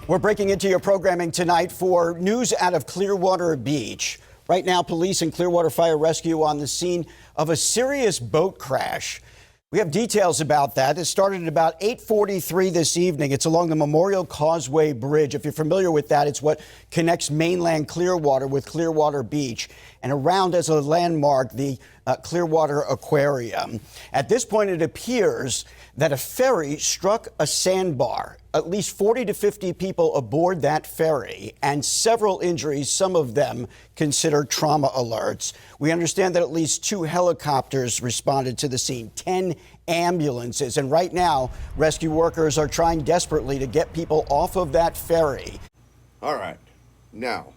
We're breaking into your programming tonight for news out of Clearwater Beach. Right now, police and Clearwater Fire Rescue on the scene of a serious boat crash. We have details about that. It started at about 8:43 this evening. It's along the Memorial Causeway Bridge. If you're familiar with that, it's what connects mainland Clearwater with Clearwater Beach. And around as a landmark, the Clearwater Aquarium. At this point, it appears that a ferry struck a sandbar. At least 40 to 50 people aboard that ferry and several injuries, some of them considered trauma alerts. We understand that at least 2 helicopters responded to the scene, 10 ambulances. And right now, rescue workers are trying desperately to get people off of that ferry. All right. Now,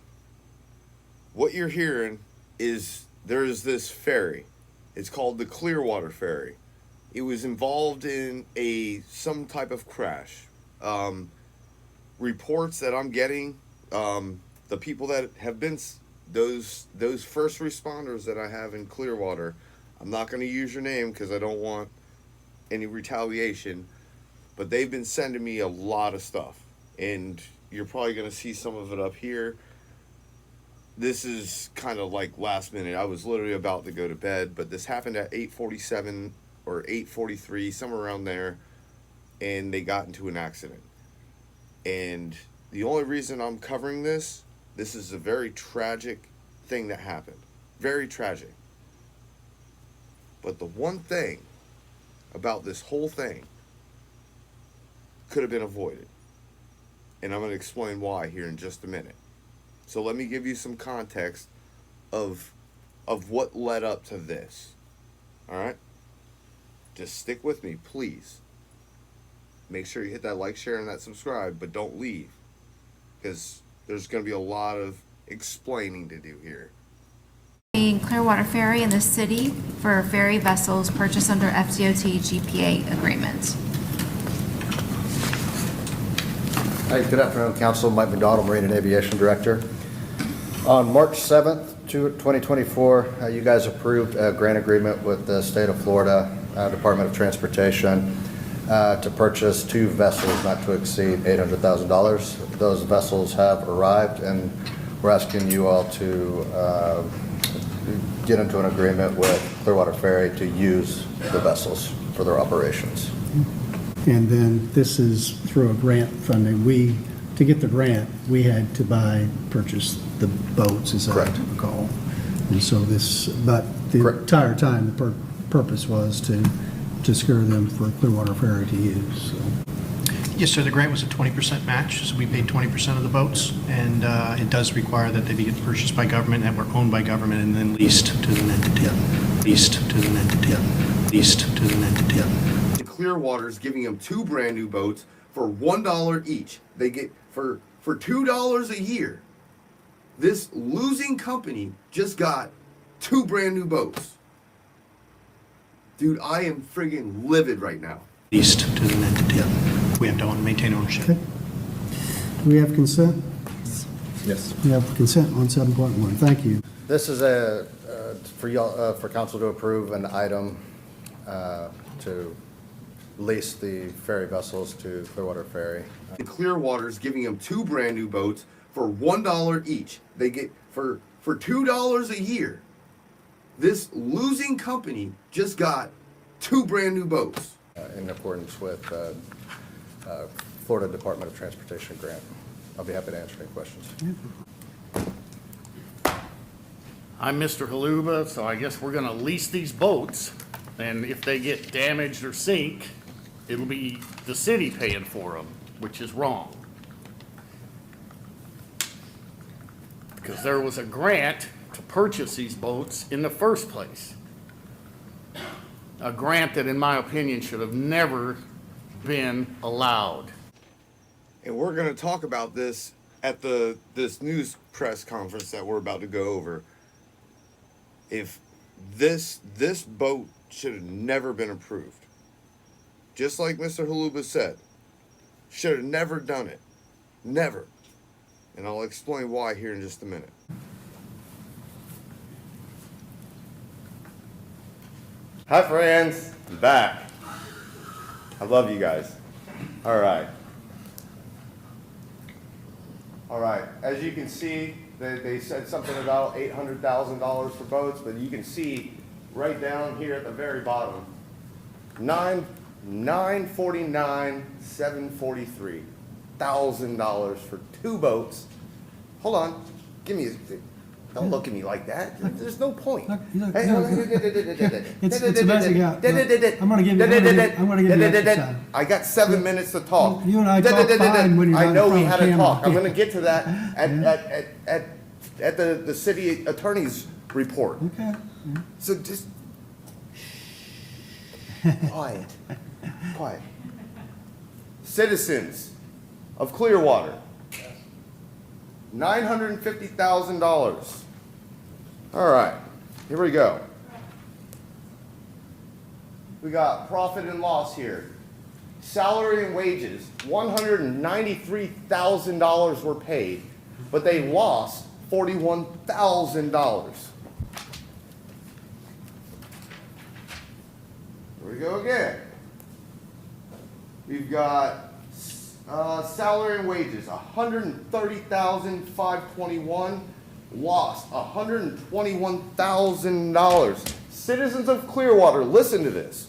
what you're hearing is there's this ferry. It's called the Clearwater Ferry. It was involved in some type of crash. Reports that I'm getting, the people that have been those first responders that I have in Clearwater, I'm not going to use your name because I don't want any retaliation, but they've been sending me a lot of stuff, and you're probably going to see some of it up here. This is kind of like last minute. I was literally about to go to bed, but this happened at 8:47 or 8:43, somewhere around there, and they got into an accident. And the only reason I'm covering this is a very tragic thing that happened. Very tragic. But the one thing about this whole thing could have been avoided. And I'm going to explain why here in just a minute. So let me give you some context of what led up to this. All right? Just stick with me, please. Make sure you hit that like, share, and that subscribe, but don't leave, because there's going to be a lot of explaining to do here. Clearwater Ferry in the city for ferry vessels purchased under FDOT GPA agreement. Hi, good afternoon, Council. Mike McDonald, Marine and Aviation Director. On March 7th, 2024, you guys approved a grant agreement with the state of Florida Department of Transportation to purchase 2 vessels not to exceed $800,000. Those vessels have arrived, and we're asking you all to get into an agreement with Clearwater Ferry to use the vessels for their operations. And then this is through a grant funding. To get the grant, we had to purchase the boats, as I recall. And so but the Correct. entire time, the purpose was to secure them for Clearwater Ferry to use. So. Yes, sir. The grant was a 20% match, so we paid 20% of the boats, and it does require that they be purchased by government and were owned by government and then leased to an entity. Leased to an entity. Leased to an entity. Clearwater's giving them 2 brand new boats for $1 each. They get for $2 a year. This losing company just got 2 brand new boats. Dude, I am friggin' livid right now. Leased to an entity. We have to maintain ownership. Okay. Do we have consent? Yes. We have consent on 7.1. Thank you. This is for council to approve an item to lease the ferry vessels to Clearwater Ferry. Clearwater's giving them 2 brand new boats for $1 each. They get for $2 a year. This losing company just got 2 brand new boats. In accordance with Florida Department of Transportation grant. I'll be happy to answer any questions. I'm Mr. Haluba, so I guess we're gonna lease these boats, and if they get damaged or sink, it'll be the city paying for them, which is wrong. Because there was a grant to purchase these boats in the first place. A grant that, in my opinion, should have never been allowed. And we're going to talk about this at this news press conference that we're about to go over. If this boat should have never been approved. Just like Mr. Haluba said, should have never done it. Never. And I'll explain why here in just a minute. Hi friends, I'm back. I love you guys. All right. All right, as you can see, they said something about $800,000 for boats, but you can see right down here at the very bottom, $949,743 for 2 boats. Hold on, give me don't look at me like that. There's no point. Look, Hey, It's amazing how, I'm gonna give you extra time. I got 7 minutes to talk. You and I talk fine when you're I not know in we front had of a camera. talk. I'm gonna get to that at the city attorney's report. Okay. So just quiet, quiet. Citizens of Clearwater, $950,000. All right, here we go. We got profit and loss here. Salary and wages, $193,000 were paid, but they lost $41,000. Here we go again. We've got salary and wages, $130,521, lost $121,000. Citizens of Clearwater, listen to this.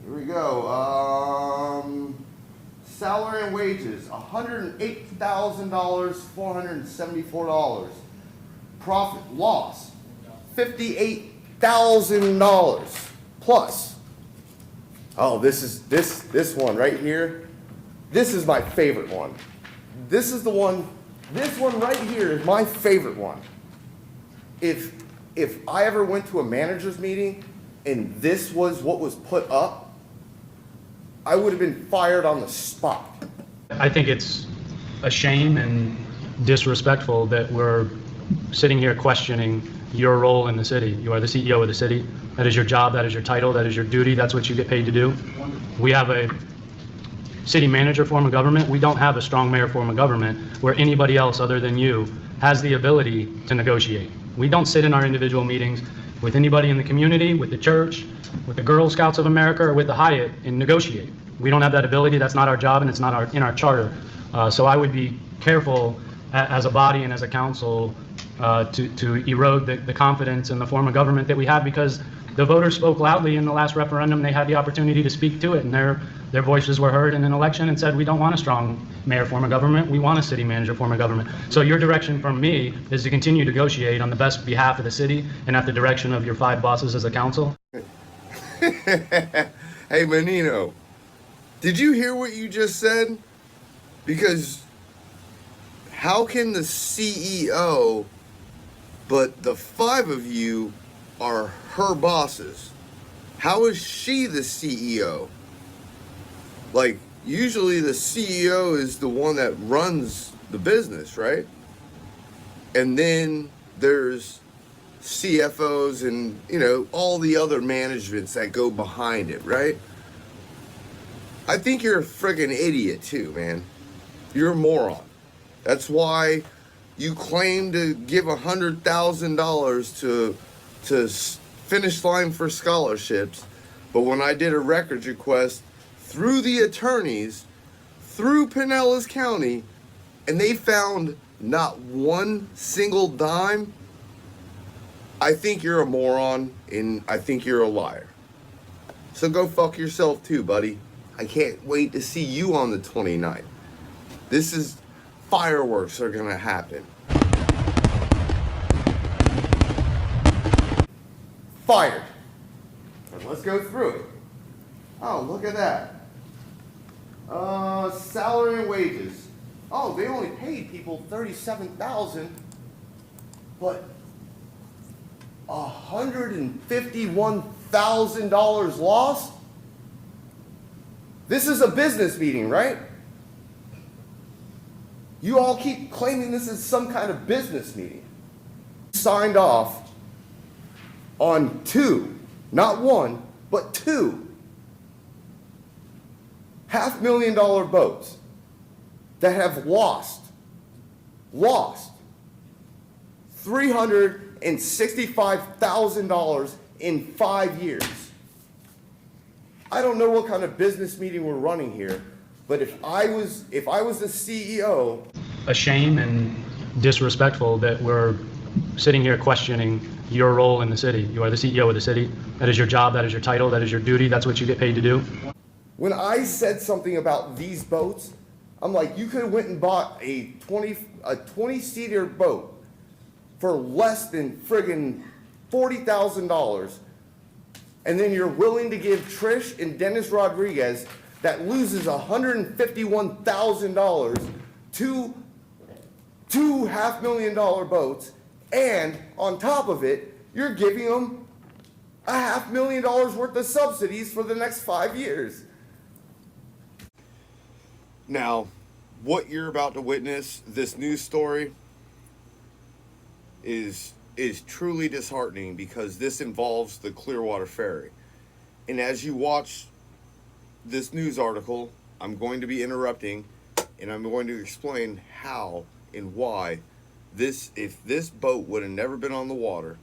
Here we go. Salary and wages, $108,000, $474. Profit loss, $58,000 plus. Oh, this one right here. This is my favorite one. This is the one. This one right here is my favorite one. If I ever went to a manager's meeting and this was what was put up, I would have been fired on the spot. I think it's a shame and disrespectful that we're sitting here questioning your role in the city. You are the CEO of the city. That is your job, that is your title, that is your duty, that's what you get paid to do. We have a city manager form of government. We don't have a strong mayor form of government where anybody else other than you has the ability to negotiate. We don't sit in our individual meetings with anybody in the community, with the church, with the Girl Scouts of America, or with the Hyatt and negotiate. We don't have that ability. That's not our job, and it's not in our charter. So I would be careful as a body and as a council to erode the confidence in the form of government that we have, because the voters spoke loudly in the last referendum. They had the opportunity to speak to it, and their voices were heard in an election and said, we don't want a strong mayor form of government. We want a city manager form of government. So your direction from me is to continue to negotiate on the best behalf of the city and at the direction of your 5 bosses as a council. Hey, Menino, did you hear what you just said? Because how can the CEO, but the 5 of you are her bosses? How is she the CEO? Like, usually the CEO is the one that runs the business, right? And then there's CFOs and, all the other managements that go behind it, right? I think you're a friggin' idiot too, man. You're a moron. That's why you claim to give $100,000 to Finish Line for scholarships, but when I did a records request through the attorneys, through Pinellas County, and they found not one single dime, I think you're a moron, and I think you're a liar. So go fuck yourself too, buddy. I can't wait to see you on the 29th. Fireworks are gonna happen. Fired. And let's go through it. Oh, look at that. Salary and wages. Oh, they only paid people $37,000, but $151,000 lost? This is a business meeting, right? You all keep claiming this is some kind of business meeting. Signed off on 2, not 1, but 2 $500,000 boats that have lost $365,000 in 5 years. I don't know what kind of business meeting we're running here, But if I was the CEO, A shame and disrespectful that we're sitting here questioning your role in the city. You are the CEO of the city. That is your job, that is your title, that is your duty, that's what you get paid to do. when I said something about these boats, I'm like, you could have went and bought a 20-seater boat for less than friggin' $40,000, and then you're willing to give Trish and Dennis Rodriguez that loses $151,000 two $500,000 boats, and on top of it, you're giving them $500,000 worth of subsidies for the next 5 years. Now, what you're about to witness, this news story, is truly disheartening because this involves the Clearwater Ferry. And as you watch this news article, I'm going to be interrupting and I'm going to explain how and why if this boat would have never been on the water,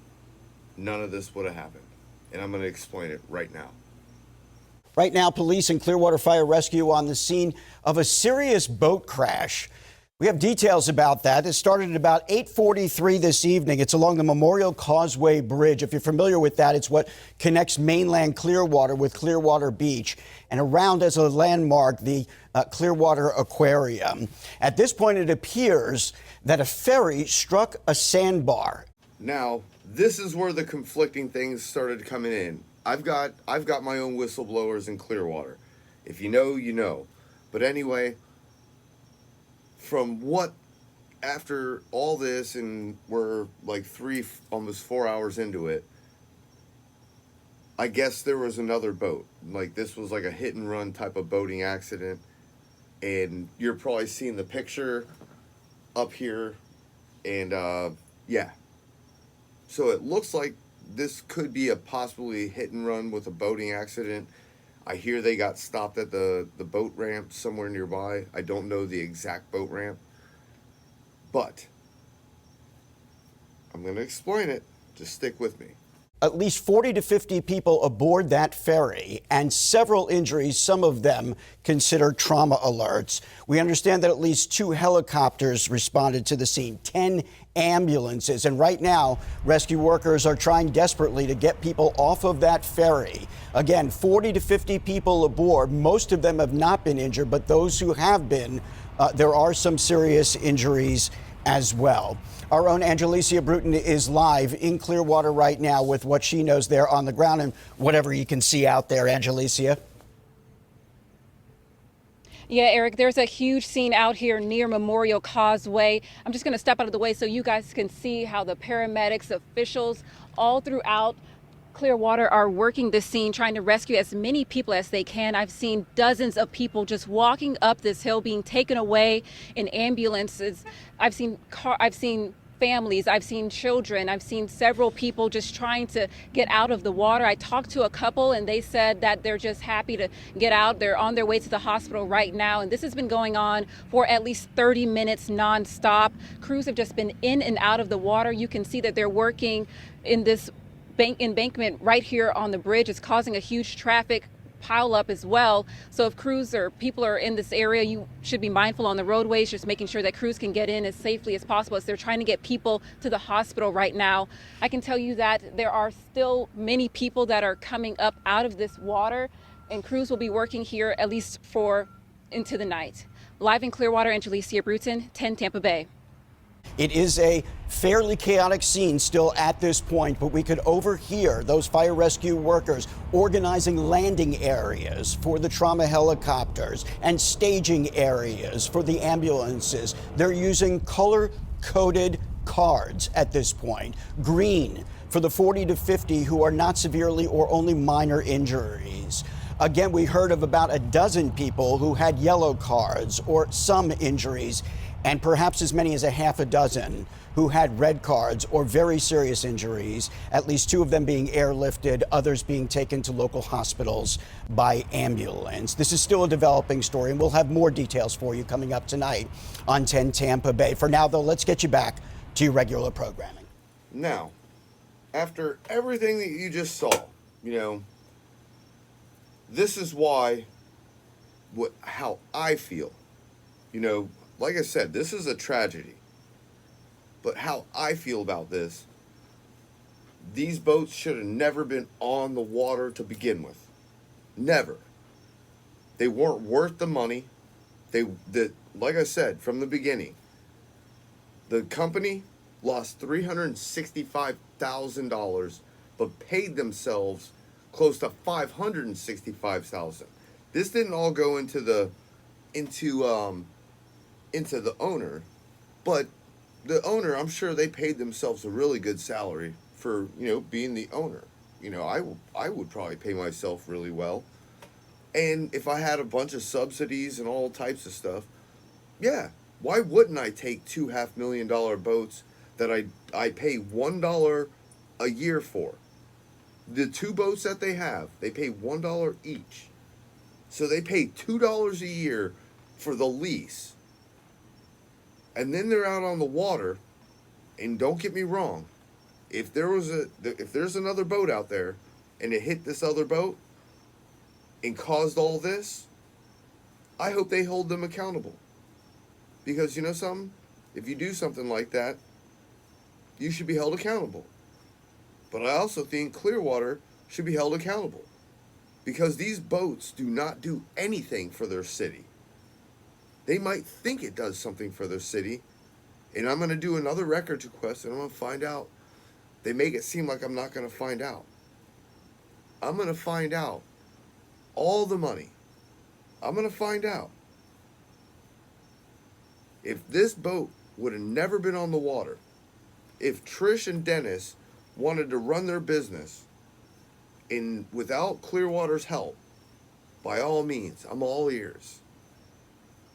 none of this would have happened. And I'm going to explain it right now. Right now, police and Clearwater Fire Rescue on the scene of a serious boat crash. We have details about that. It started at about 8:43 this evening. It's along the Memorial Causeway Bridge. If you're familiar with that, it's what connects mainland Clearwater with Clearwater Beach, and around as a landmark, the Clearwater Aquarium. At this point, it appears that a ferry struck a sandbar. Now, this is where the conflicting things started coming in. I've got my own whistleblowers in Clearwater. If you know, you know. But anyway, after all this, and we're like almost 4 hours into it, I guess there was another boat. Like, this was like a hit and run type of boating accident. And you're probably seeing the picture up here. And yeah. So it looks like this could be a possibly hit and run with a boating accident. I hear they got stopped at the boat ramp somewhere nearby. I don't know the exact boat ramp. But I'm going to explain it. Just stick with me. At least 40 to 50 people aboard that ferry and several injuries, some of them considered trauma alerts. We understand that at least 2 helicopters responded to the scene, 10 ambulances. And right now, rescue workers are trying desperately to get people off of that ferry. Again, 40 to 50 people aboard. Most of them have not been injured, but those who have been, there are some serious injuries as well. Our own Angelicia Bruton is live in Clearwater right now with what she knows there on the ground and whatever you can see out there, Angelicia. Yeah, Eric, there's a huge scene out here near Memorial Causeway. I'm just going to step out of the way so you guys can see how the paramedics, officials all throughout Clearwater are working this scene, trying to rescue as many people as they can. I've seen dozens of people just walking up this hill, being taken away in ambulances. I've seen families, I've seen children, I've seen several people just trying to get out of the water. I talked to a couple and they said that they're just happy to get out. They're on their way to the hospital right now. And this has been going on for at least 30 minutes nonstop. Crews have just been in and out of the water. You can see that they're working in this embankment right here on the bridge. It's causing a huge traffic pile up as well. So if crews or people are in this area, you should be mindful on the roadways, just making sure that crews can get in as safely as possible as they're trying to get people to the hospital right now. I can tell you that there are still many people that are coming up out of this water, and crews will be working here at least into the night. Live in Clearwater, Angelicia Bruton, 10 Tampa Bay. It is a fairly chaotic scene still at this point, but we could overhear those fire rescue workers organizing landing areas for the trauma helicopters and staging areas for the ambulances. They're using color-coded cards at this point. Green for the 40 to 50 who are not severely or only minor injuries. Again, we heard of about a dozen people who had yellow cards or some injuries, and perhaps as many as a half a dozen who had red cards or very serious injuries, at least 2 of them being airlifted, others being taken to local hospitals by ambulance. This is still a developing story, and we'll have more details for you coming up tonight on 10 Tampa Bay. For now, though, let's get you back to your regular programming. Now, after everything that you just saw, this is why how I feel. You know, like I said, this is a tragedy. But how I feel about this, these boats should have never been on the water to begin with. Never. They weren't worth the money. Like I said from the beginning, the company lost $365,000, but paid themselves close to $565,000. This didn't all go into the owner, but the owner, I'm sure they paid themselves a really good salary for, you know, being the owner. You know, I would probably pay myself really well. And if I had a bunch of subsidies and all types of stuff, yeah, why wouldn't I take two $500,000 boats that I pay $1 a year for? The two boats that they have, they pay $1 each. So they pay $2 a year for the lease. And then they're out on the water, and don't get me wrong, if there's another boat out there and it hit this other boat and caused all this, I hope they hold them accountable. Because you know something? If you do something like that, you should be held accountable. But I also think Clearwater should be held accountable. Because these boats do not do anything for their city. They might think it does something for their city. And I'm going to do another records request and I'm going to find out. They make it seem like I'm not going to find out. I'm going to find out all the money. I'm going to find out. If this boat would have never been on the water, if Trish and Dennis wanted to run their business without Clearwater's help, by all means, I'm all ears.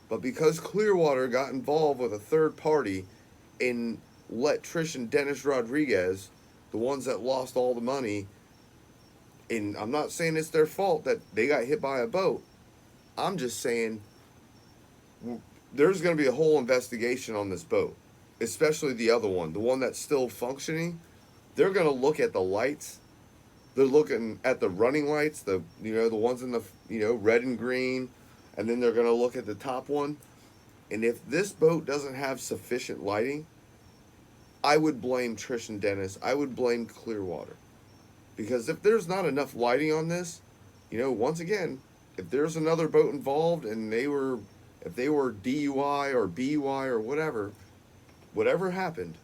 But because Clearwater got involved with a third party and let Trish and Dennis Rodriguez, the ones that lost all the money, and I'm not saying it's their fault that they got hit by a boat. I'm just saying there's going to be a whole investigation on this boat, especially the other one, the one that's still functioning. They're going to look at the lights. They're looking at the running lights, the ones in the red and green, and then they're going to look at the top one. And if this boat doesn't have sufficient lighting, I would blame Trish and Dennis. I would blame Clearwater. Because if there's not enough lighting on this, once again, if there's another boat involved and if they were DUI or BUI or whatever happened,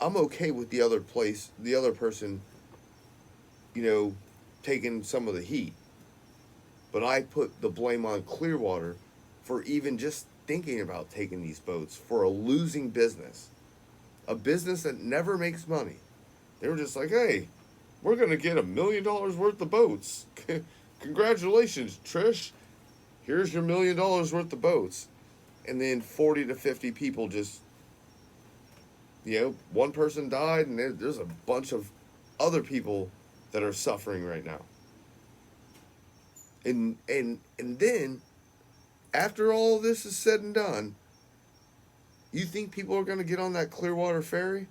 I'm okay with the other person, taking some of the heat. But I put the blame on Clearwater for even just thinking about taking these boats for a losing business. A business that never makes money. They were just like, hey, we're going to get $1 million worth of boats. Congratulations, Trish. Here's your $1 million worth of boats. And then 40 to 50 people just, one person died and there's a bunch of other people that are suffering right now. And then, after all this is said and done, you think people are going to get on that Clearwater ferry?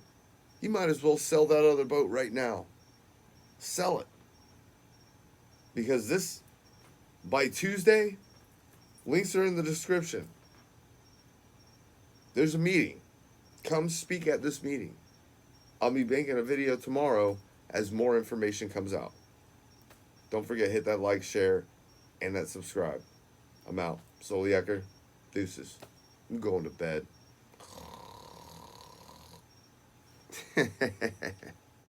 You might as well sell that other boat right now. Sell it. Because by Tuesday, links are in the description. There's a meeting. Come speak at this meeting. I'll be making a video tomorrow as more information comes out. Don't forget, hit that like, share, and that subscribe. I'm out. Soliecker, deuces. I'm going to bed.